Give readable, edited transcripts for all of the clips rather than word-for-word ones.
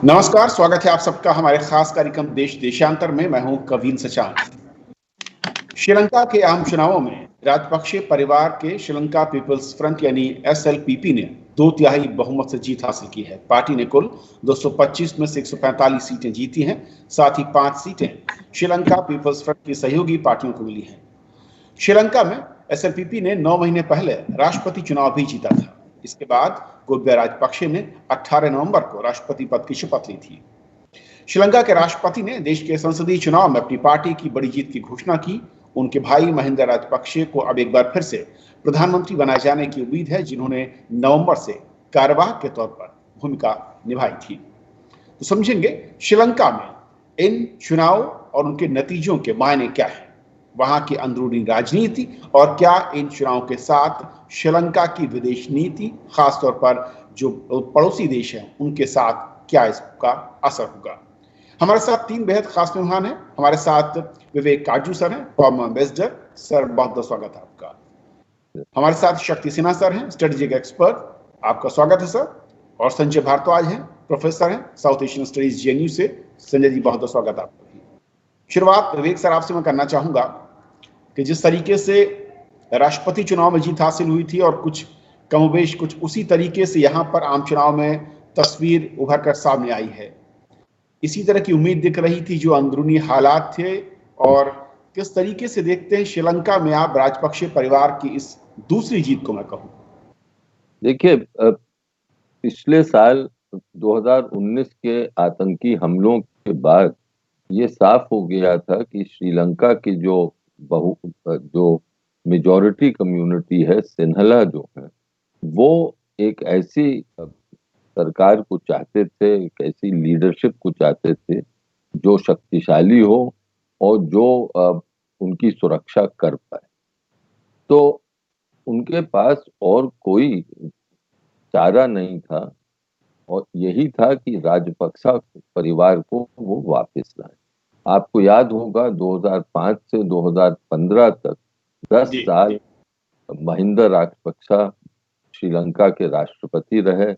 नमस्कार, स्वागत है आप सबका हमारे खास कार्यक्रम देश देशांतर में। मैं हूं कवीन सचान। श्रीलंका के आम चुनावों में राजपक्षे परिवार के श्रीलंका पीपल्स फ्रंट यानी एसएलपीपी ने 2/3 बहुमत से जीत हासिल की है। पार्टी ने कुल 225 में से 145 सीटें जीती हैं। साथ ही 5 सीटें श्रीलंका पीपल्स फ्रंट की सहयोगी पार्टियों को मिली हैं। श्रीलंका में एसएलपीपी ने 9 महीने पहले राष्ट्रपति चुनाव भी जीता था। इसके बाद गोब्या राजपक्षे ने 18 नवंबर को राष्ट्रपति पद की शपथ ली थी। श्रीलंका के राष्ट्रपति ने देश के संसदीय चुनाव में अपनी पार्टी की बड़ी जीत की घोषणा की। उनके भाई महिंदा राजपक्षे को अब एक बार फिर से प्रधानमंत्री बनाए जाने की उम्मीद है, जिन्होंने नवंबर से कार्यवाहक के तौर पर भूमिका निभाई थी। तो समझेंगे श्रीलंका में इन चुनाव और उनके नतीजों के मायने क्या है, वहां की अंदरूनी राजनीति और क्या इन चुनावों के साथ श्रीलंका की विदेश नीति, खासतौर पर जो पड़ोसी देश हैं उनके साथ क्या इसका असर होगा। हमारे साथ 3 बेहद खास मेहमान हैं। हमारे साथ विवेक काजू सर हैं, फॉर्मर एम्बेसडर। सर, बहुत बहुत स्वागत है आपका। हमारे साथ शक्ति सिन्हा सर हैं, स्ट्रेटेजिक एक्सपर्ट। आपका स्वागत है सर। और संजय भारद्वाज हैं, प्रोफेसर हैं साउथ एशियन स्टडीज जेएनयू से। संजय जी, बहुत बहुत स्वागत है आपका। शुरुआत विवेक सर आपसे मैं करना चाहूंगा कि जिस तरीके से राष्ट्रपति चुनाव में जीत हासिल हुई थी और कुछ कमोबेश कुछ उसी तरीके से यहाँ पर आम चुनाव में तस्वीर उभर कर सामने आई है, इसी तरह की उम्मीद दिख रही थी जो अंदरूनी हालात थे, और किस तरीके से देखते हैं श्रीलंका में आप राजपक्षे परिवार की इस दूसरी जीत को मैं कहूँ? देखिए, पिछले साल 2019 के आतंकी हमलों के बाद ये साफ हो गया था कि श्रीलंका की जो मेजॉरिटी कम्युनिटी है, सिन्हला जो है, वो एक ऐसी सरकार को चाहते थे, एक ऐसी लीडरशिप को चाहते थे जो शक्तिशाली हो और जो उनकी सुरक्षा कर पाए। तो उनके पास और कोई चारा नहीं था, और यही था कि राजपक्सा परिवार को वो वापस लाए। आपको याद होगा 2005 से 2015 तक 10 साल महिंदा राजपक्सा श्रीलंका के राष्ट्रपति रहे,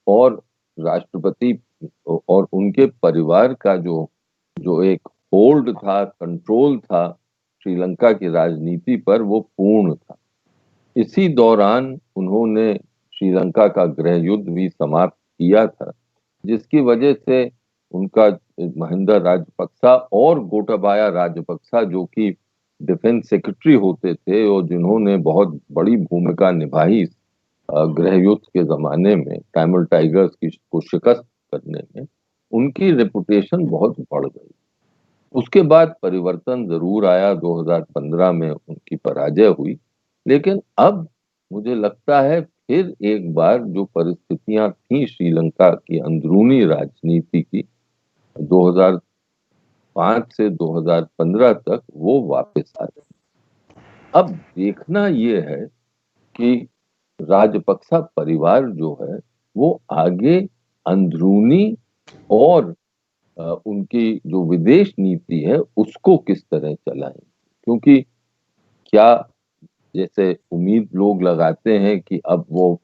और राष्ट्रपति और उनके परिवार का जो एक होल्ड था, कंट्रोल था श्रीलंका की राजनीति पर, वो पूर्ण था। इसी दौरान उन्होंने श्रीलंका का गृह युद्ध भी समाप्त किया था, जिसकी वजह से उनका महिंदा राजपक्सा और गोटाबाया राजपक्सा, जो कि डिफेंस सेक्रेटरी होते थे और जिन्होंने बहुत बड़ी भूमिका निभाई गृह युद्ध के जमाने में तमिल टाइगर्स को शिकस्त करने में, उनकी रेपुटेशन बहुत बढ़ गई। उसके बाद परिवर्तन जरूर आया, 2015 में उनकी पराजय हुई, लेकिन अब मुझे लगता है फिर एक बार जो परिस्थितियां थी श्रीलंका की अंदरूनी राजनीति की 2005 से 2015 तक, वो वापस आ गई। अब देखना ये है कि राजपक्सा परिवार जो है वो आगे अंदरूनी और उनकी जो विदेश नीति है उसको किस तरह चलाएं। क्योंकि क्या, जैसे उम्मीद लोग लगाते हैं कि अब वो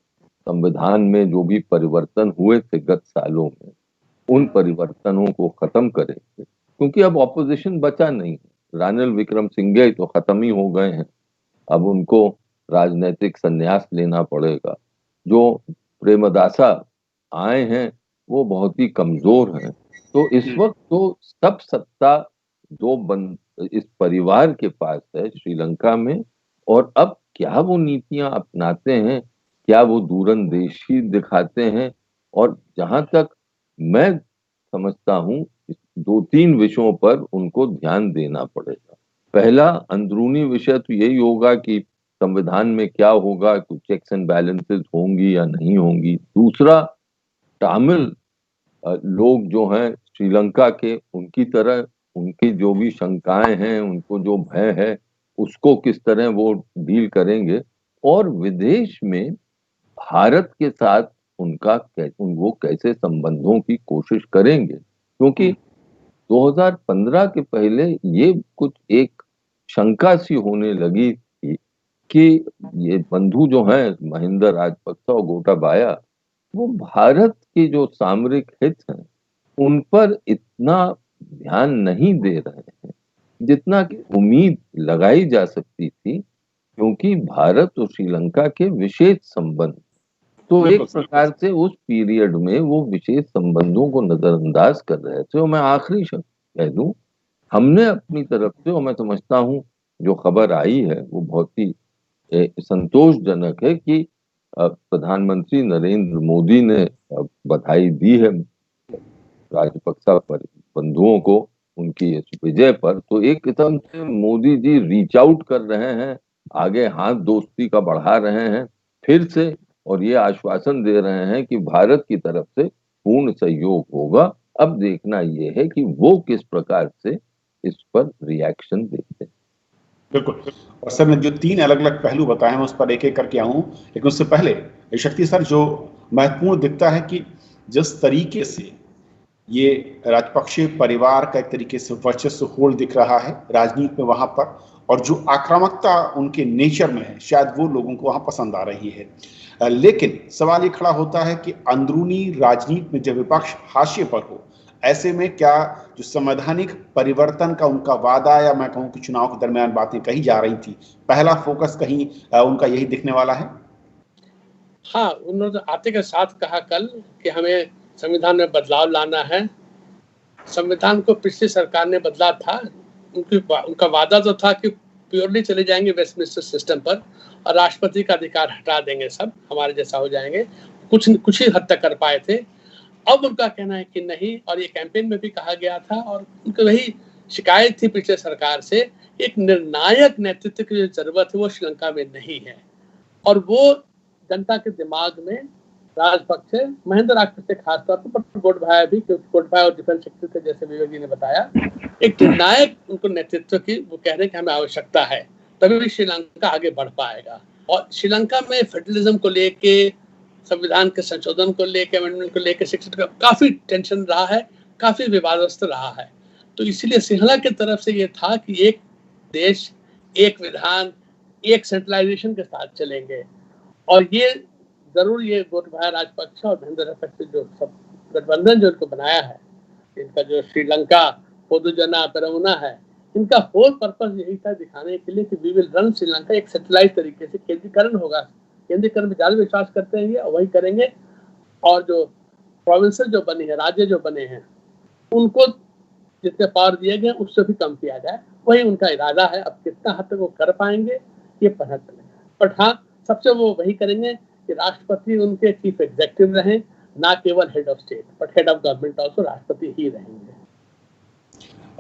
संविधान में जो भी परिवर्तन हुए थे गत सालों में, उन परिवर्तनों को खत्म करेंगे, क्योंकि अब ऑपोजिशन बचा नहीं है। रानिल विक्रमसिंघे तो खत्म ही हो गए हैं, अब उनको राजनीतिक संन्यास लेना पड़ेगा। जो प्रेमदासा आए हैं वो बहुत ही कमजोर हैं। तो इस वक्त तो सब सत्ता इस परिवार के पास है श्रीलंका में, और अब क्या वो नीतियां अपनाते हैं, क्या वो दूरंदेशी दिखाते हैं, और जहां तक मैं समझता हूं 2-3 विषयों पर उनको ध्यान देना पड़ेगा। पहला अंदरूनी विषय तो यही होगा कि संविधान में क्या होगा, तो चेक्स एंड बैलेंसेस होंगी या नहीं होंगी। दूसरा, तमिल लोग जो हैं श्रीलंका के, उनकी तरह उनकी जो भी शंकाएं हैं, उनको जो भय है, उसको किस तरह वो डील करेंगे, और विदेश में भारत के साथ वो कैसे संबंधों की कोशिश करेंगे। क्योंकि 2015 के पहले ये कुछ एक शंका सी होने लगी थी कि ये बंधु जो हैं महिंदा राजपक्सा और गोटाबाया, वो भारत के जो सामरिक हित हैं उन पर इतना ध्यान नहीं दे रहे हैं जितना कि उम्मीद लगाई जा सकती थी, क्योंकि भारत और श्रीलंका के विशेष संबंध, तो एक बिल्कुल प्रकार से उस पीरियड में वो विशेष संबंधों को नजरअंदाज कर रहे थे। और मैं आखिरी शब्द कह दूं, हमने अपनी तरफ से, और मैं समझता हूं जो खबर आई है वो बहुत ही संतोषजनक है कि प्रधानमंत्री नरेंद्र मोदी ने बधाई दी है राजपक्सा पर बंधुओं को उनकी इस विजय पर। तो एक किस्म से मोदी जी रीच आउट कर रहे हैं, आगे हाथ दोस्ती का बढ़ा रहे हैं फिर से, और ये आश्वासन दे रहे हैं कि भारत की तरफ से पूर्ण सहयोग होगा। अब देखना ये है कि वो किस प्रकार से इस पर रिएक्शन देते हैं। बिल्कुल। और सर ने जो 3 अलग-अलग पहलू बताए हैं, मैं उस पर एक-एक करके आऊँ। लेकिन उससे पहले शक्ति सर, जो महत्वपूर्ण दिखता है कि जिस तरीके से ये राजपक्षे परिवार का एक तरीके से वर्चस्व होल्ड दिख रहा है राजनीति में वहां पर, और जो आक्रामकता उनके नेचर में है, शायद वो लोगों को वहां पसंद आ रही है। लेकिन सवाल ये खड़ा होता है कि अंदरूनी राजनीति में जब विपक्ष हाशिए पर हो, ऐसे में क्या जो संवैधानिक परिवर्तन का उनका वादा, या मैं कहूं कि चुनाव के दरमियान बातें कही जा रही थी, पहला फोकस कहीं उनका यही दिखने वाला है? हाँ, उन्होंने आते के साथ कहा कल कि हमें संविधान में बदलाव लाना है। संविधान को पिछली सरकार ने बदला था। उनका वादा तो था कि प्योरली चले जाएंगे वेस्टमिंस्टर सिस्टम पर और राष्ट्रपति का अधिकार हटा देंगे, सब हमारे जैसा हो जाएंगे। कुछ ही हद तक कर पाए थे। अब उनका कहना है कि नहीं, और ये कैंपेन में भी कहा गया था, और उनको वही शिकायत थी पिछले सरकार से, एक निर्णायक नेतृत्व की जो जरूरत है वो श्रीलंका में नहीं है। और वो जनता के दिमाग में राजपक्षे, महेंद्र राजपक्षे खासतौर पर, गोटबाया भी, क्योंकि गोटबाया और डिफेंस सेक्रेटरी थे जैसे विवेक जी ने बताया, एक निर्णायक उनको नेतृत्व की वो कह रहे हैं कि हमें आवश्यकता है, तभी भी श्रीलंका आगे बढ़ पाएगा। और श्रीलंका में फेडरलिज्म को लेके, संविधान के संशोधन को लेके, अमेंडमेंट को लेके, शिक्षा का काफी टेंशन रहा है, काफी विवादग्रस्त रहा है। तो इसलिए सिंहला की तरफ से ये था कि एक देश, एक विधान, एक सेंट्रलाइजेशन के साथ चलेंगे। और ये जरूर ये गोटबाया राजपक्षे और महेंद्र राजपक्षे जो सब गठबंधन जो इनको बनाया है, इनका जो श्रीलंका पोदुजना पेरमुना है, इनका होल पर्पस यही था दिखाने के लिए कि वी विल रन श्रीलंका एक सेटेलाइट तरीके से, केंद्रीकरण होगा, केंद्रीकरण में ज्यादा विश्वास करते हैं ये, और वही करेंगे। और जो प्रोविंसेस जो बनी है, राज्य जो बने हैं, उनको जितने पावर दिए गए उससे भी कम किया जाए, वही उनका इरादा है। अब कितना हद तक वो कर पाएंगे ये पता चलेगा, बट हाँ, सबसे वो वही करेंगे कि राष्ट्रपति उनके चीफ एग्जीक्यूटिव रहें, ना केवल head of state but head of government also राष्ट्रपति ही रहेंगे।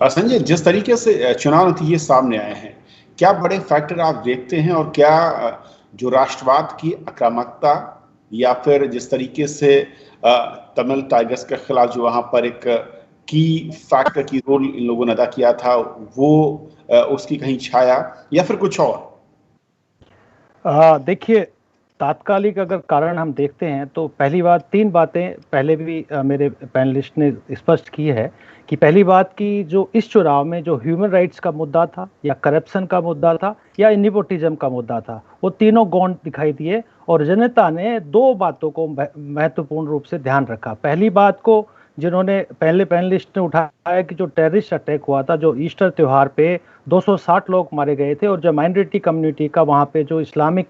संजय, जिस तरीके से चुनाव नतीजे सामने आए हैं, क्या बड़े फैक्टर आप देखते हैं, और क्या जो राष्ट्रवाद की आक्रामकता, या फिर जिस तरीके से तमिल टाइगर्स के खिलाफ जो वहां पर एक की फैक्टर की रोल इन लोगों ने अदा किया था, वो उसकी कहीं छाया, या फिर कुछ और? देखिए, तात्कालिक अगर कारण हम देखते हैं तो पहली बात, 3 बातें पहले भी मेरे पैनलिस्ट ने स्पष्ट की है कि पहली बात कि जो इस चुनाव में जो ह्यूमन राइट्स का मुद्दा था, या करप्शन का मुद्दा था, या नेपोटिज्म का मुद्दा था, वो तीनों गौण दिखाई दिए। और जनता ने 2 बातों को महत्वपूर्ण रूप से ध्यान रखा। पहली बात को जिन्होंने पहले पैनलिस्ट ने उठाया कि जो टेररिस्ट अटैक हुआ था, जो ईस्टर त्यौहार पे 260 लोग मारे गए थे, और जो माइनॉरिटी कम्युनिटी का वहाँ पे जो इस्लामिक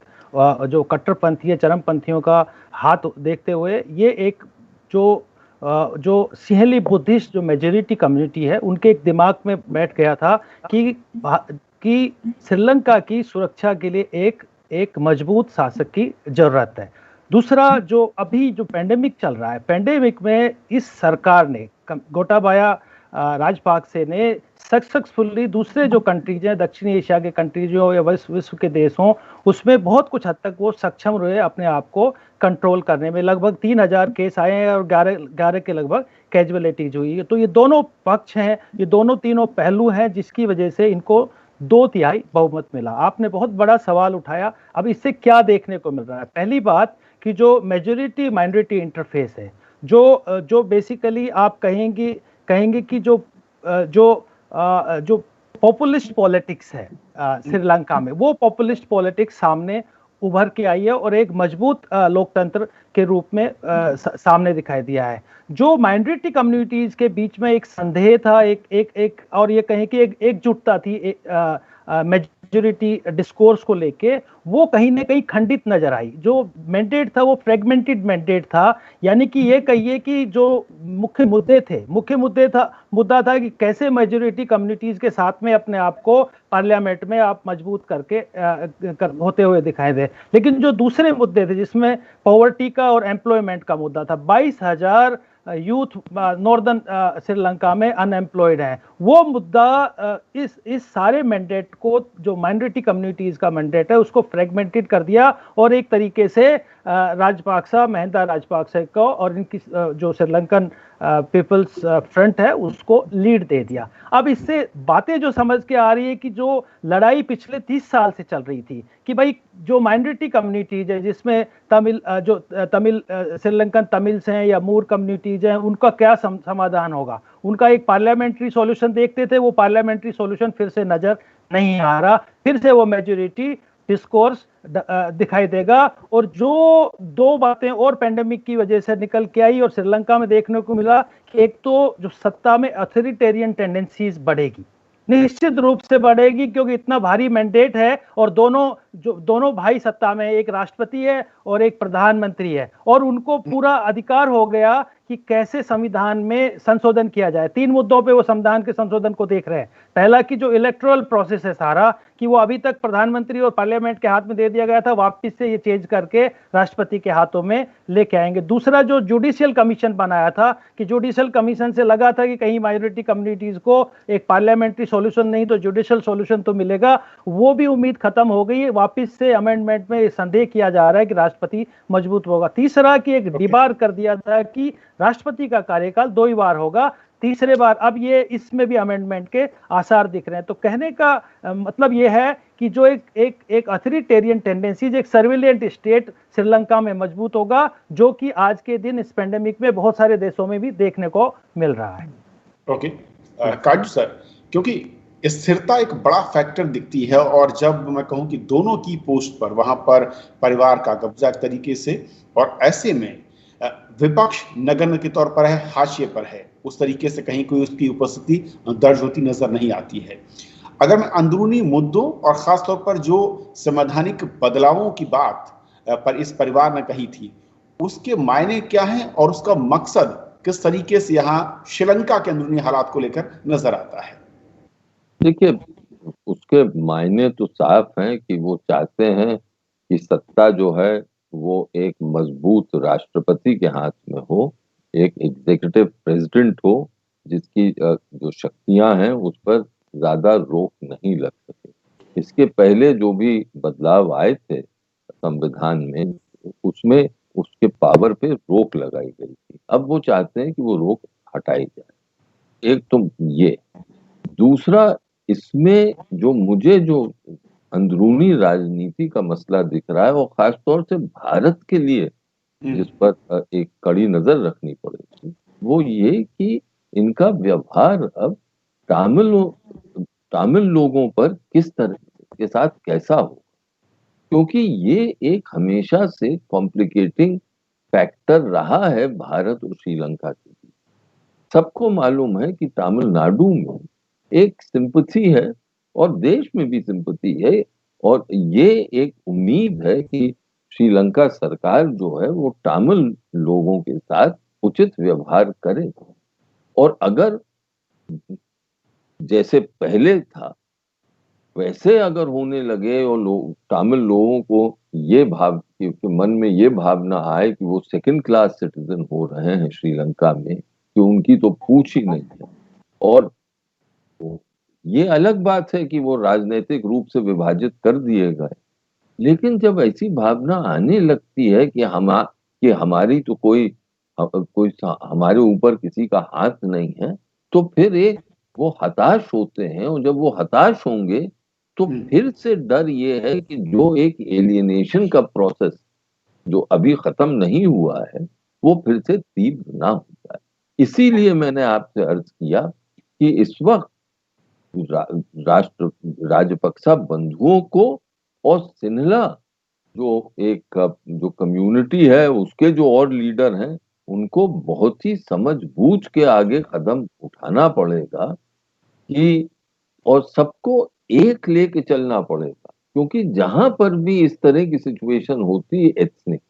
जो कट्टरपंथी है, चरमपंथियों का हाथ देखते हुए, ये एक जो सिंहली बुद्धिस्ट जो मेजॉरिटी कम्युनिटी है, उनके एक दिमाग में बैठ गया था कि श्रीलंका की सुरक्षा के लिए एक मजबूत शासक की जरूरत है। दूसरा, जो अभी जो पेंडेमिक चल रहा है, पेंडेमिक में इस सरकार ने, गोटाबाया राजपक्षे ने सक्सेसफुली दूसरे जो कंट्रीज हैं, दक्षिणी एशिया के कंट्रीज हो या विश्व के देश हों, उसमें बहुत कुछ हद तक वो सक्षम रहे अपने आप को कंट्रोल करने में। लगभग 3000 केस आए हैं और 11 के लगभग कैजुअलिटीज हुई है। तो ये दोनों पक्ष हैं, ये तीनों पहलू हैं जिसकी वजह से इनको 2/3 बहुमत मिला। आपने बहुत बड़ा सवाल उठाया, अब इससे क्या देखने को मिल रहा है? पहली बात कि जो मेजॉरिटी माइनॉरिटी इंटरफेस है, जो बेसिकली आप कहेंगे कि जो पॉपुलिस्ट पॉलिटिक्स है श्रीलंका में, वो पॉपुलिस्ट पॉलिटिक्स सामने उभर के आई है और एक मजबूत लोकतंत्र के रूप में सामने दिखाई दिया है। जो माइनॉरिटी कम्युनिटीज के बीच में एक संदेह था, एक और ये कहें कि एक एकजुटता थी मेजॉरिटी डिस्कोर्स को लेके, वो कहीं ना कहीं खंडित नजर आई। जो मैंडेट था वो फ्रेगमेंटेड मैंडेट था, यानी कि ये कहिए कि जो मुद्दा था कि कैसे मेजॉरिटी कम्युनिटीज के साथ में अपने आप को पार्लियामेंट में आप मजबूत करके होते हुए दिखाई दे। लेकिन जो दूसरे मुद्दे थे जिसमें पॉवर्टी का और एम्प्लॉयमेंट का मुद्दा था, 22,000 यूथ नॉर्दर्न श्रीलंका में अनएम्प्लॉयड हैं, वो मुद्दा इस सारे मैंडेट को, जो माइनॉरिटी कम्युनिटीज का मैंडेट है, उसको फ्रेगमेंटेड कर दिया और एक तरीके से महिंदा राजपक्षे को और इनकी जो श्रीलंकन पीपल्स फ्रंट है उसको लीड दे दिया। अब इससे बातें जो समझ के आ रही है कि जो लड़ाई पिछले 30 साल से चल रही थी कि भाई जो माइनॉरिटी कम्युनिटीज है, जिसमें तमिल श्रीलंकन तमिल्स हैं या मूर कम्युनिटीज हैं, उनका क्या समाधान होगा। उनका एक पार्लियामेंट्री सॉल्यूशन देखते थे, वो पार्लियामेंट्री सॉल्यूशन फिर से नजर नहीं आ रहा, फिर से वो मेजॉरिटी डिस्कोर्स दिखाई देगा। और जो दो बातें और पेंडेमिक की वजह से निकल के आई और श्रीलंका में देखने को मिला कि एक तो जो सत्ता में अथॉरिटेरियन टेंडेंसीज बढ़ेगी, निश्चित रूप से बढ़ेगी, क्योंकि इतना भारी मैंडेट है और दोनों भाई सत्ता में, एक राष्ट्रपति है और एक प्रधानमंत्री है, और उनको पूरा अधिकार हो गया कि कैसे संविधान में संशोधन किया जाए। 3 मुद्दों पे वो संविधान के संशोधन को देख रहे हैं। पहला कि जो इलेक्टोरल प्रोसेस है सारा, कि वो अभी तक प्रधानमंत्री और पार्लियामेंट के हाथ में दे दिया गया था, वापस से ये चेंज करके राष्ट्रपति के हाथों में लेके आएंगे। दूसरा जो जुडिशियल कमीशन बनाया था, कि जुडिशियल कमीशन से लगा था कि कहीं माइनॉरिटी कम्युनिटीज को एक पार्लियामेंट्री सॉल्यूशन नहीं तो जुडिशियल सॉल्यूशन तो मिलेगा, वो भी उम्मीद खत्म हो गई है। वापस से अमेंडमेंट में संदेह किया जा रहा है कि राष्ट्रपति मजबूत होगा। तीसरा कि एक डिबार कर दिया था कि राष्ट्रपति का कार्यकाल 2 ही बार होगा, तीसरे बार अब ये इसमें भी अमेंडमेंट के आसार दिख रहे हैं। तो कहने का मतलब ये है कि जो एक अथॉरिटेरियन टेंडेंसीज, एक सर्विलियंट स्टेट श्रीलंका में मजबूत होगा, जो कि आज के दिन इस पेंडेमिक में बहुत सारे देशों में भी देखने को मिल रहा है। ओके काजू सर, क्योंकि स्थिरता एक बड़ा फैक्टर दिखती है, और जब मैं कहूं कि दोनों की पोस्ट पर वहां पर परिवार का कब्जा एक तरीके से, और ऐसे में विपक्ष नगण्य के तौर पर है, हाशिए पर है, उस तरीके से कहीं कोई उसकी उपस्थिति दर्ज होती नजर नहीं आती है। अगर मैं अंदरूनी मुद्दों और खासतौर पर जो संवैधानिक बदलावों की बात पर इस परिवार ने कही थी, उसके मायने क्या हैं और उसका मकसद किस तरीके से यहाँ श्रीलंका के अंदरूनी हालात को लेकर नजर आता है? देखिए, उसके मायने तो साफ हैं कि वो चाहते हैं कि सत्ता जो है वो एक मजबूत राष्ट्रपति के हाथ में हो, एक एग्जीक्यूटिव प्रेसिडेंट हो, जिसकी जो शक्तियां हैं उस पर ज्यादा रोक नहीं लग सके। इसके पहले जो भी बदलाव आए थे संविधान में, उसमें उसके पावर पे रोक लगाई गई थी। अब वो चाहते हैं कि वो रोक हटाई जाए। एक तो ये, दूसरा इसमें जो अंदरूनी राजनीति का मसला दिख रहा है, वो खासतौर से भारत के लिए जिस पर एक कड़ी नजर रखनी पड़ेगी, वो ये कि इनका व्यवहार अब तमिल लोगों पर किस तरह के साथ कैसा हो, क्योंकि ये एक हमेशा से कॉम्प्लिकेटिंग फैक्टर रहा है भारत और श्रीलंका के बीच। सबको मालूम है कि तमिलनाडु में एक सिंपैथी है और देश में भी सिंपैथी है, और ये एक उम्मीद है कि श्रीलंका सरकार जो है वो तमिल लोगों के साथ उचित व्यवहार करे। और अगर जैसे पहले था वैसे अगर होने लगे और तमिल लोगों को ये मन में ये भावना आए कि वो सेकंड क्लास सिटीजन हो रहे हैं श्रीलंका में, कि उनकी तो पूछ ही नहीं है, और ये अलग बात है कि वो राजनीतिक रूप से विभाजित कर दिए गए, लेकिन जब ऐसी भावना आने लगती है कि हमारी तो कोई हमारे ऊपर किसी का हाथ नहीं है, तो फिर वो हताश होते हैं, और जब वो हताश होंगे तो फिर से डर ये है कि जो एक एलियनेशन का प्रोसेस जो अभी खत्म नहीं हुआ है वो फिर से तीव्र ना हो जाए। इसीलिए मैंने आपसे अर्ज किया कि इस वक्त राजपक्सा बंधुओं को और सिन्हला जो एक जो कम्युनिटी है उसके जो और लीडर हैं उनको बहुत ही समझबूझ के आगे कदम उठाना पड़ेगा कि और सबको एक लेके चलना पड़ेगा, क्योंकि जहां पर भी इस तरह की सिचुएशन होती है, एथनिक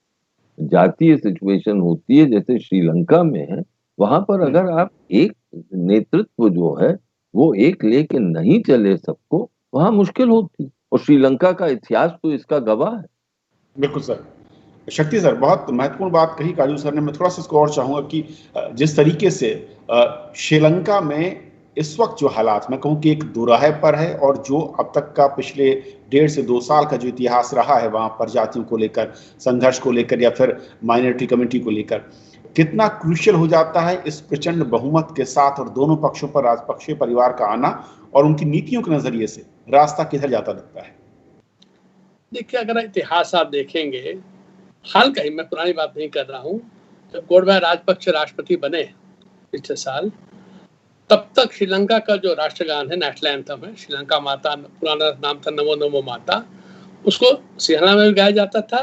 जातीय सिचुएशन होती है जैसे श्रीलंका में है, वहां पर अगर आप एक नेतृत्व जो है वो एक लेके नहीं चले सबको, वहां मुश्किल होती। और श्रीलंका का इतिहास तो इसका गवाह है। बिल्कुल सर। शक्ति सर, बहुत महत्वपूर्ण बात कही काजू सर ने। मैं थोड़ा सा इसको और चाहूंगा कि जिस तरीके से श्रीलंका में इस वक्त जो हालात, मैं कहूँ कि एक दोराहे पर है, और जो अब तक का पिछले 1.5 से 2 साल का जो इतिहास रहा है वहाँ पर जातियों को लेकर, संघर्ष को लेकर, या फिर माइनॉरिटी कम्युनिटी को लेकर, कितना क्रूशियल हो जाता है इस प्रचंड बहुमत के साथ और दोनों पक्षों पर राजपक्षीय परिवार का आना, और उनकी नीतियों के नजरिए से रास्ता किधर जाता दिखता है। देखिए, अगर इतिहास आप देखेंगे, हाल का ही, मैं पुरानी बात नहीं कर रहा हूँ, जब गोटाबाया राजपक्षे राष्ट्रपति बने पिछले साल, तब तक श्रीलंका का जो राष्ट्रगान है, नेशनल एंथम है, श्रीलंका माता, पुराना नाम था नमो नमो माता, उसको सिंहला में भी गाया जाता था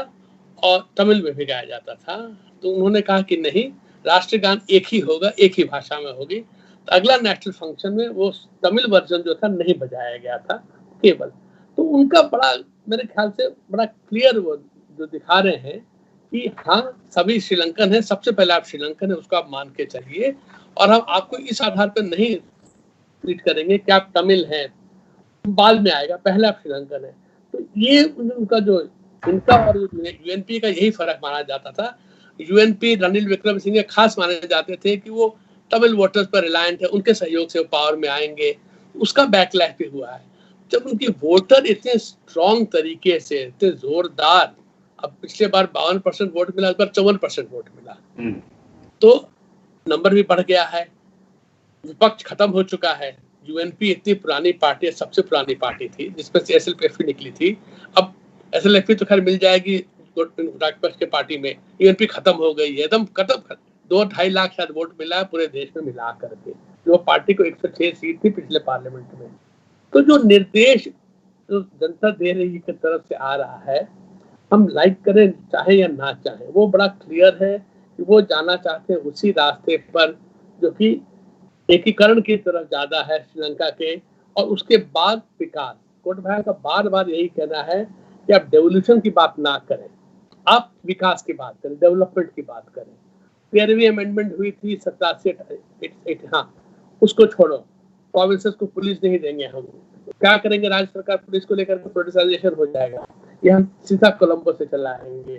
और तमिल में भी गाया जाता था। तो उन्होंने कहा कि नहीं, राष्ट्रगान एक ही होगा, एक ही भाषा में होगी। तो अगला नेशनल फंक्शन में वो तमिल वर्जन जो था नहीं बजाया गया था केवल। तो उनका बड़ा, मेरे ख्याल से बड़ा क्लियर वो जो दिखा रहे हैं कि हाँ, सभी श्रीलंकन है, सबसे पहले आप श्रीलंकन है, उसको आप मान के चलिए, और हम आपको इस आधार पर नहीं ट्रीट करेंगे कि आप तमिल हैं, बाद में आएगा, पहले आप श्रीलंकन है। तो ये उनका जो, इनका और यूएनपी का यही फर्क माना जाता था। यूएनपी रणनील विक्रमसिंघे खास माने जाते थे कि वो तमिल वोटर्स पर रिलायंट है, उनके सहयोग से वो पावर में आएंगे। उसका बैकलैश भी हुआ है। जब उनकी वोटर इतने स्ट्रॉन्ग तरीके से, इतने जोरदार, अब पिछले बार 52% वोट मिला, इस बार 54% वोट मिला, तो नंबर भी बढ़ गया है, विपक्ष खत्म हो चुका है। यूएनपी इतनी पुरानी पार्टी है, सबसे पुरानी पार्टी थी, जिसमें से एसएलपीएफ निकली थी। अब एसएलपी तो खैर मिल जाएगी राजपक्ष के पार्टी में, यूएनपी खत्म हो गई है, एकदम खत्म। 2-2.5 लाख शायद वोट मिला है पूरे देश में मिला करके, जो पार्टी को 106 सीट थी पिछले पार्लियामेंट में। तो जो निर्देश जो जनता दे रही की तरफ से आ रहा है, हम लाइक करें चाहे या ना चाहे, वो बड़ा क्लियर है कि वो जाना चाहते हैं उसी रास्ते पर जो कि एकीकरण की तरफ ज्यादा है श्रीलंका के, और उसके बाद विकास। गोटाबाया का बार बार यही कहना है कि आप डेवोल्यूशन की बात ना करें, आप विकास की बात करें, डेवलपमेंट की बात करें। 13वीं अमेंडमेंट हुई थी 87, हाँ, उसको छोड़ो, प्रोविंसेस को पुलिस नहीं देंगे हम, क्या करेंगे राज्य सरकार पुलिस को लेकर, पोलिटिसाइजेशन हो जाएगा, ये हम सीधा कोलंबो से चलाएंगे।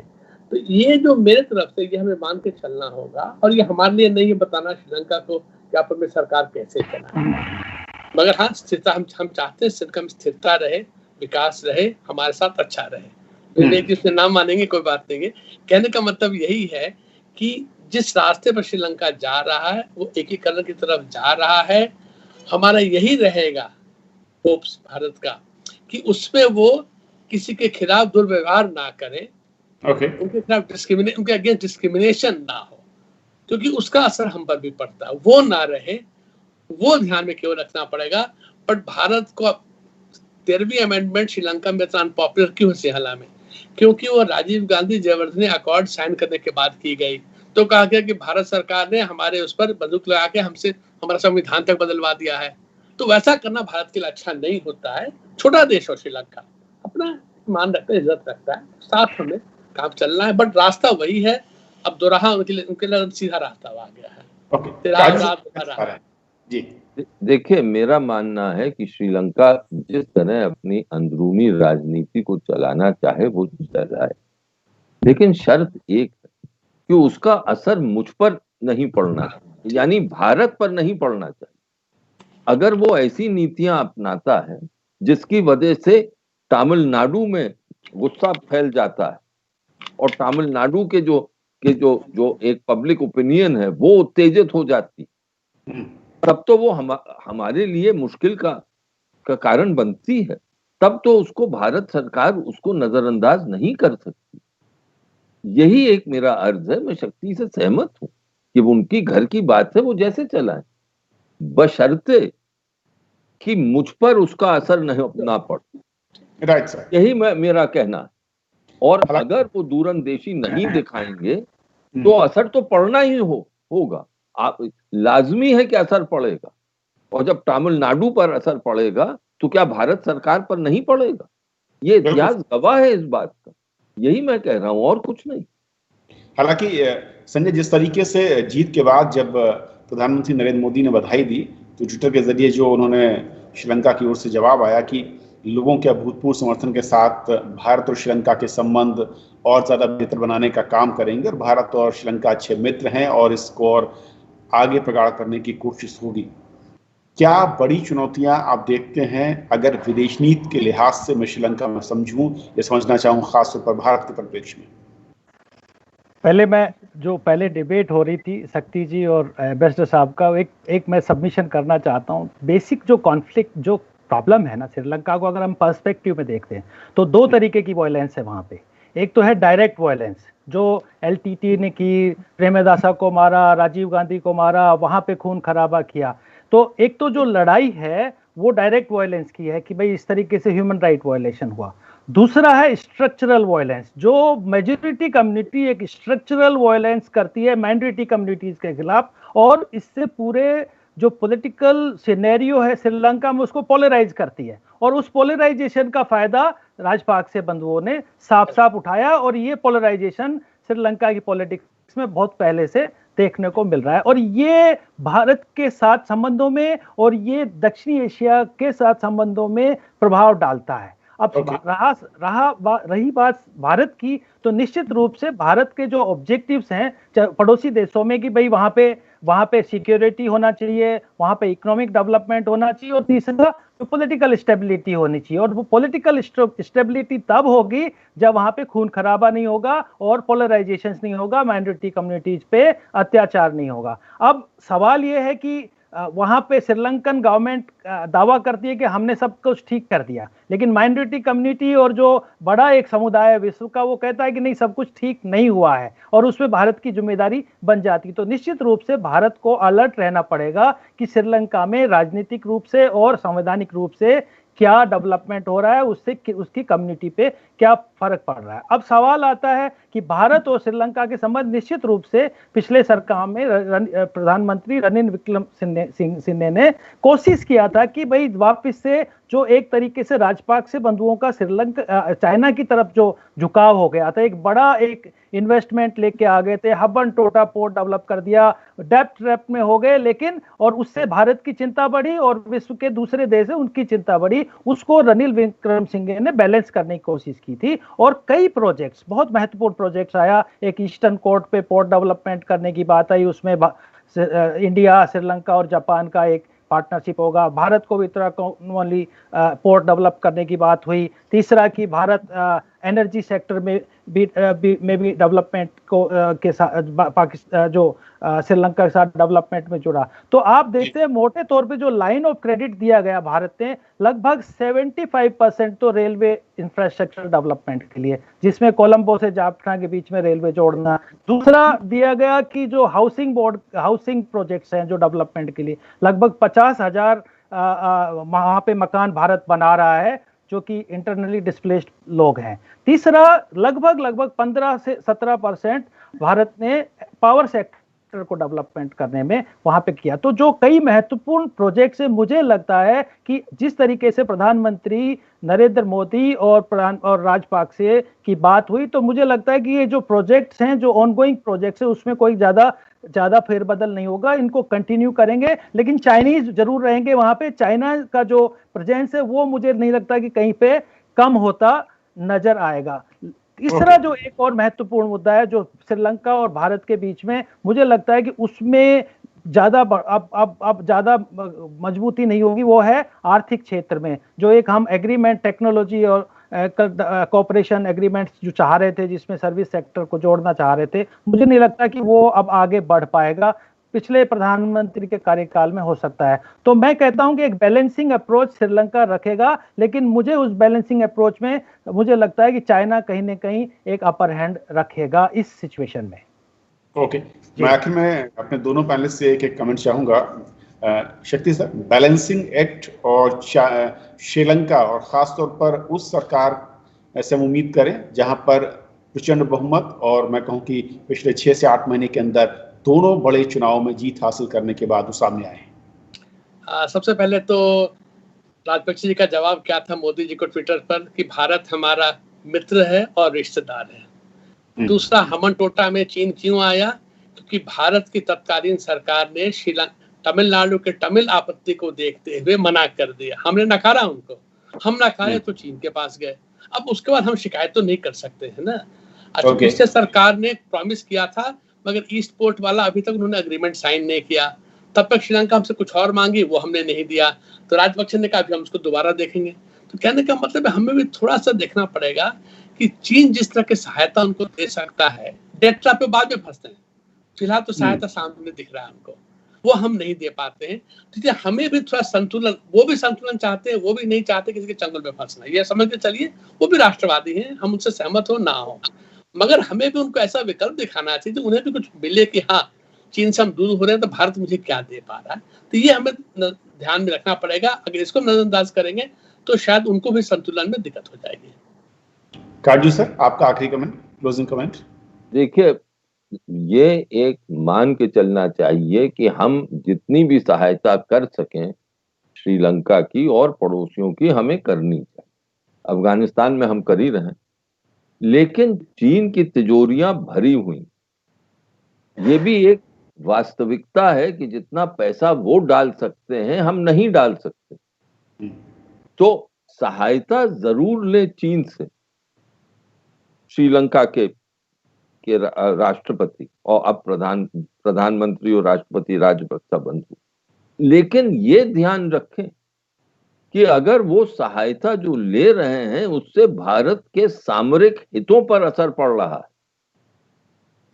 तो ये जो मेरे तरफ से, ये हमें मान के चलना होगा, और ये हमारे लिए नहीं है बताना श्रीलंका को कि आप में सरकार कैसे चलाए, मगर हाँ, स्थिरता हम चाहते हैं, श्रीलंका में स्थिरता रहे, विकास रहे, हमारे साथ अच्छा रहे। एक जिसमें नाम मानेंगे कोई बात नहीं है। कहने का मतलब यही है कि जिस रास्ते पर श्रीलंका जा रहा है वो एकीकरण की तरफ जा रहा है। हमारा यही रहेगा होप्स भारत का कि उसमें वो किसी के खिलाफ दुर्व्यवहार ना करें, उनके खिलाफ उनके अगेंस्ट डिस्क्रिमिनेशन ना हो, क्योंकि उसका असर हम पर भी पड़ता है, वो ना रहे, वो ध्यान में केवल रखना पड़ेगा। बट भारत को 13वीं अमेंडमेंट श्रीलंका में इतना अनपॉपुलर क्यों है सिंहला में? क्योंकि वो राजीव गांधी जयवर्धने अकॉर्ड साइन करने के बाद की गई। तो कहा गया कि भारत सरकार ने हमारे उस पर बंदूक लगा के हमसे हमारा संविधान तक बदलवा दिया है। तो वैसा करना भारत के लिए अच्छा नहीं होता है। छोटा देश हो श्रीलंका, अपना मान रखता है, इज्जत रखता है, साथ हमें काम चलना है, बट रास्ता वही है। अब दोराहा उनके लिए सीधा रास्ता आ गया है। जी देखिए, मेरा मानना है कि श्रीलंका जिस तरह अपनी अंदरूनी राजनीति को चलाना चाहे वो चलाए, लेकिन शर्त एक है कि उसका असर मुझ पर नहीं पड़ना चाहिए, यानी भारत पर नहीं पड़ना चाहिए। अगर वो ऐसी नीतियां अपनाता है जिसकी वजह से तमिलनाडु में गुस्सा फैल जाता है और तमिलनाडु के जो एक पब्लिक ओपिनियन है वो उत्तेजित हो जाती, तब तो वो हमारे लिए मुश्किल का कारण बनती है। तब तो उसको भारत सरकार उसको नजरअंदाज नहीं कर सकती। यही एक मेरा अर्ज है। मैं शक्ति से सहमत हूं कि उनकी घर की बात है, वो जैसे चलाएं, बशर्ते कि मुझ पर उसका असर नहीं ना पड़े। राइट सर, यही मेरा कहना है। और अगर वो दूरंदेशी नहीं दिखाएंगे तो असर तो पड़ना ही होगा। आप लाजमी है कि असर पड़ेगा, और जब तमिलनाडु पर असर पड़ेगा तो क्या भारत सरकार पर नहीं पड़ेगा? ये इतिहास गवाह है इस बात का। यही मैं कह रहा हूं, और कुछ नहीं। हालांकि संजय, जिस तरीके से जीत के बाद जब प्रधानमंत्री नरेंद्र मोदी ने बधाई दी तो ट्विटर के जरिए जो उन्होंने श्रीलंका की ओर से जवाब आया कि लोगों के अभूतपूर्व समर्थन के साथ भारत और श्रीलंका के संबंध और ज्यादा बेहतर बनाने का काम करेंगे, और भारत और श्रीलंका अच्छे मित्र हैं और इसको और आगे प्रगाढ़ करने की कोशिश होगी। क्या बड़ी चुनौतियां आप देखते हैं अगर विदेश नीति के लिहाज से मैं श्रीलंका में समझूं या समझना चाहूं, खासतौर पर भारत के परिप्रेक्ष्य में? पहले डिबेट हो रही थी शक्ति जी और एम्बेसडर साहब का, एक मैं सबमिशन करना चाहता हूं। बेसिक जो कॉन्फ्लिक्ट, जो प्रॉब्लम है ना श्रीलंका को, अगर हम पर्सपेक्टिव में देखते हैं तो दो तरीके की वायलेंस है वहां पे। एक तो है डायरेक्ट वायलेंस जो एलटीटी ने की, प्रेमदासा को मारा, राजीव गांधी को मारा, वहां पे खून खराबा किया। तो एक तो जो लड़ाई है वो डायरेक्ट वायलेंस की है कि भाई इस तरीके से ह्यूमन राइट वायलेशन हुआ। दूसरा है स्ट्रक्चरल वायलेंस, जो मेजॉरिटी कम्युनिटी एक स्ट्रक्चरल वायलेंस करती है माइनॉरिटी कम्युनिटीज के खिलाफ, और इससे पूरे जो पॉलिटिकल सिनेरियो है श्रीलंका में उसको पोलराइज करती है, और उस पोलराइजेशन का फायदा राजपक्षे बंधुओं ने साफ साफ उठाया, और ये पोलराइजेशन श्रीलंका की पॉलिटिक्स में बहुत पहले से देखने को मिल रहा है, और ये भारत के साथ संबंधों में और ये दक्षिणी एशिया के साथ संबंधों में प्रभाव डालता है। अब रही बात भारत की, तो निश्चित रूप से भारत के जो ऑब्जेक्टिव्स हैं पड़ोसी देशों में कि भाई वहां पे सिक्योरिटी होना चाहिए, वहां पे इकोनॉमिक डेवलपमेंट होना चाहिए, और तीसरा तो पॉलिटिकल स्टेबिलिटी होनी चाहिए। और वो पॉलिटिकल स्टेबिलिटी तब होगी जब वहां पे खून खराबा नहीं होगा और पोलराइजेशन नहीं होगा, माइनॉरिटी कम्युनिटीज पे अत्याचार नहीं होगा। अब सवाल ये है कि वहां पे श्रीलंकन गवर्नमेंट दावा करती है कि हमने सब कुछ ठीक कर दिया, लेकिन माइनॉरिटी कम्युनिटी और जो बड़ा एक समुदाय है विश्व का वो कहता है कि नहीं, सब कुछ ठीक नहीं हुआ है, और उसमें भारत की जिम्मेदारी बन जाती। तो निश्चित रूप से भारत को अलर्ट रहना पड़ेगा कि श्रीलंका में राजनीतिक रूप से और संवैधानिक रूप से क्या डेवलपमेंट हो रहा है, उससे उसकी कम्युनिटी पे क्या फर्क पड़ रहा है। अब सवाल आता है कि भारत और श्रीलंका के संबंध निश्चित रूप से पिछले सरकार में प्रधानमंत्री रणिल विक्रमसिंघे ने कोशिश किया था कि भाई वापस से जो एक तरीके से राजपक्षे बंधुओं का श्रीलंका चाइना की तरफ जो झुकाव हो गया था, एक बड़ा एक इन्वेस्टमेंट लेके आ गए थे, हबन टोटा पोर्ट डेवलप कर दिया, डेप्ट ट्रैप में हो गए, लेकिन और उससे भारत की चिंता बढ़ी और विश्व के दूसरे देश है उनकी चिंता बढ़ी। उसको रणिल विक्रमसिंघे ने बैलेंस करने की कोशिश की थी, और कई प्रोजेक्ट्स, बहुत महत्वपूर्ण प्रोजेक्ट्स आया। एक ईस्टर्न कोर्ट पे पोर्ट डेवलपमेंट करने की बात आई, उसमें इंडिया, श्रीलंका और जापान का एक पार्टनरशिप होगा। भारत को भी वाली पोर्ट डेवलप करने की बात हुई। तीसरा कि भारत एनर्जी सेक्टर में भी डेवलपमेंट को के साथ पाकिस्तान जो श्रीलंका के साथ डेवलपमेंट में जुड़ा। तो आप देखते हैं मोटे तौर पे जो लाइन ऑफ क्रेडिट दिया गया भारत ने, लगभग 75% तो रेलवे इंफ्रास्ट्रक्चर डेवलपमेंट के लिए, जिसमें कोलंबो से जाफना के बीच में रेलवे जोड़ना। दूसरा दिया गया कि जो हाउसिंग प्रोजेक्ट्स हैं जो डेवलपमेंट के लिए, लगभग 50,000 वहां पे मकान भारत बना रहा है जो कि इंटरनली डिस्प्लेस्ड लोग हैं। तीसरा लगभग 15 से 17% भारत ने पावर सेक्टर को डेवलपमेंट करने में वहां पे किया। तो जो कई महत्वपूर्ण प्रोजेक्ट्स है, मुझे लगता है कि जिस तरीके से प्रधानमंत्री नरेंद्र मोदी और राजपक्षे की बात हुई, तो मुझे लगता है कि ये जो प्रोजेक्ट्स हैं, जो ऑनगोइंग प्रोजेक्ट्स है, उसमें कोई ज्यादा फेरबदल नहीं होगा, इनको कंटिन्यू करेंगे। लेकिन चाइनीज जरूर रहेंगे वहां पे। चाइना का जो प्रेजेंस है वो मुझे नहीं लगता कि कहीं पे कम होता नजर आएगा। तीसरा जो एक और महत्वपूर्ण मुद्दा है जो श्रीलंका और भारत के बीच में, मुझे लगता है कि उसमें ज्यादा अब ज्यादा मजबूती नहीं होगी, वो है आर्थिक क्षेत्र में। जो एक हम एग्रीमेंट, टेक्नोलॉजी और कोऑपरेशन एग्रीमेंट्स जो चाह रहे थे, जिसमें सर्विस सेक्टर को जोड़ना चाह रहे थे, मुझे नहीं लगता कि वो अब आगे बढ़ पाएगा। पिछले प्रधानमंत्री के कार्यकाल में हो सकता है। तो मैं कहता हूं कि एक बैलेंसिंग अप्रोच श्रीलंका रखेगा, लेकिन मुझे उस बैलेंसिंग अप्रोच में मुझे लगता है कि चाइना कहीं ना कहीं एक अपर हैंड रखेगा इस सिचुएशन में। ओके, मैं आखिर में अपने दोनों पैनलिस्ट से एक कमेंट चाहूंगा। शक्ति सर, बैलेंसिंग एक्ट और श्रीलंका और खासतौर पर उस सरकार ऐसे हम उम्मीद करें जहां पर प्रचंड बहुमत और मैं कहूं कि पिछले 6 से 8 महीने के अंदर दोनों बड़े चुनाव में जीत हासिल करने के बाद वो सामने आए हैं। सबसे पहले तो राजपक्षे जी का जवाब क्या था मोदी जी को ट्विटर पर कि भारत हमारा मित्र है और रिश्तेदार है। दूसरा, हमन टोटा में चीन क्यों आया? क्योंकि भारत की तत्कालीन सरकार ने तमिलनाडु के तमिल आपत्ति को देखते हुए मना कर दिया। हमने नकारा उनको, हम नकारे तो चीन के पास गए। अब उसके बाद हम शिकायत तो नहीं कर सकते है ना। अच्छा, पिछले सरकार ने प्रॉमिस किया था मगर ईस्ट पोर्ट वाला अभी तक उन्होंने एग्रीमेंट साइन नहीं किया। तब तक श्रीलंका हमसे कुछ और मांगी, वो हमने नहीं दिया। तो राजपक्षे ने कहा अभी हम उसको दोबारा देखेंगे। तो कहने का मतलब है हमें भी थोड़ा सा देखना पड़ेगा कि चीन जिस तरह की सहायता उनको दे सकता है, डेट ट्रैप पे बाद में फंसते हैं, फिलहाल तो सहायता सामने दिख रहा है हमको, वो हम नहीं दे पाते हैं। तो हमें भी थोड़ा संतुलन, वो भी संतुलन चाहते हैं, वो भी नहीं चाहते किसी के चंगुल में फंसना। ये समझ के चलिए वो भी राष्ट्रवादी हैं, हम उनसे सहमत हो ना हो, मगर हमें भी उनको ऐसा विकल्प दिखाना चाहिए तो उन्हें भी कुछ मिले कि हाँ चीन से हम दूर हो रहे हैं तो भारत मुझे क्या दे पा रहा है। तो ये हमें ध्यान में रखना पड़ेगा। अगर इसको नजरअंदाज करेंगे तो शायद उनको भी संतुलन में दिक्कत हो जाएगी। काजू सर, आपका आखिरी कमेंट, क्लोजिंग कमेंट। देखिए, ये एक मान के चलना चाहिए कि हम जितनी भी सहायता कर सकें श्रीलंका की और पड़ोसियों की हमें करनी चाहिए। अफगानिस्तान में हम कर ही रहे हैं, लेकिन चीन की तिजोरियां भरी हुई, ये भी एक वास्तविकता है कि जितना पैसा वो डाल सकते हैं हम नहीं डाल सकते। तो सहायता जरूर ले चीन से, श्रीलंका के राष्ट्रपति और अब प्रधानमंत्री और राष्ट्रपति राजपक्षे बंधु, लेकिन ये ध्यान रखें कि अगर वो सहायता जो ले रहे हैं उससे भारत के सामरिक हितों पर असर पड़ रहा है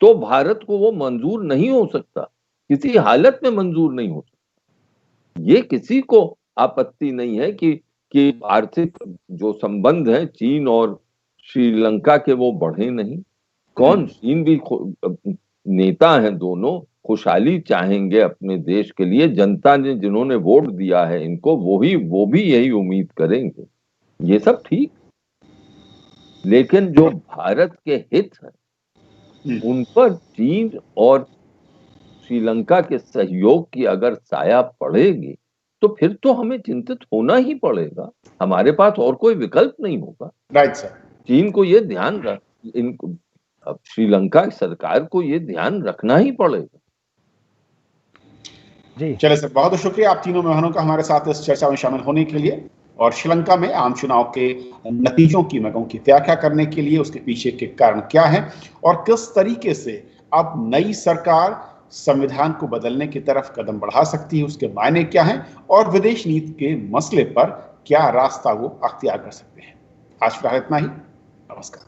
तो भारत को वो मंजूर नहीं हो सकता, किसी हालत में मंजूर नहीं हो सकता। ये किसी को आपत्ति नहीं है कि आर्थिक जो संबंध है चीन और श्रीलंका के वो बढ़े नहीं। कौन, चीन भी नेता हैं, दोनों खुशहाली चाहेंगे अपने देश के लिए। जनता ने जिन्होंने वोट दिया है इनको, वो भी यही उम्मीद करेंगे। ये सब ठीक, लेकिन जो भारत के हित हैं उन पर चीन और श्रीलंका के सहयोग की अगर साया पड़ेगी तो फिर तो हमें चिंतित होना ही पड़ेगा, हमारे पास और कोई विकल्प नहीं होगा। Right sir. चीन को ये ध्यान अब श्रीलंका सरकार को ये ध्यान रखना ही पड़ेगा। जी चले सर, बहुत बहुत शुक्रिया आप तीनों मेहमानों का हमारे साथ इस चर्चा में शामिल होने के लिए और श्रीलंका में आम चुनाव के नतीजों की मैं कहूं कि व्याख्या करने के लिए, उसके पीछे के कारण क्या है और किस तरीके से अब नई सरकार संविधान को बदलने की तरफ कदम बढ़ा सकती है, उसके मायने क्या हैं और विदेश नीति के मसले पर क्या रास्ता वो अख्तियार कर सकते हैं। आज फिलहाल इतना ही। नमस्कार।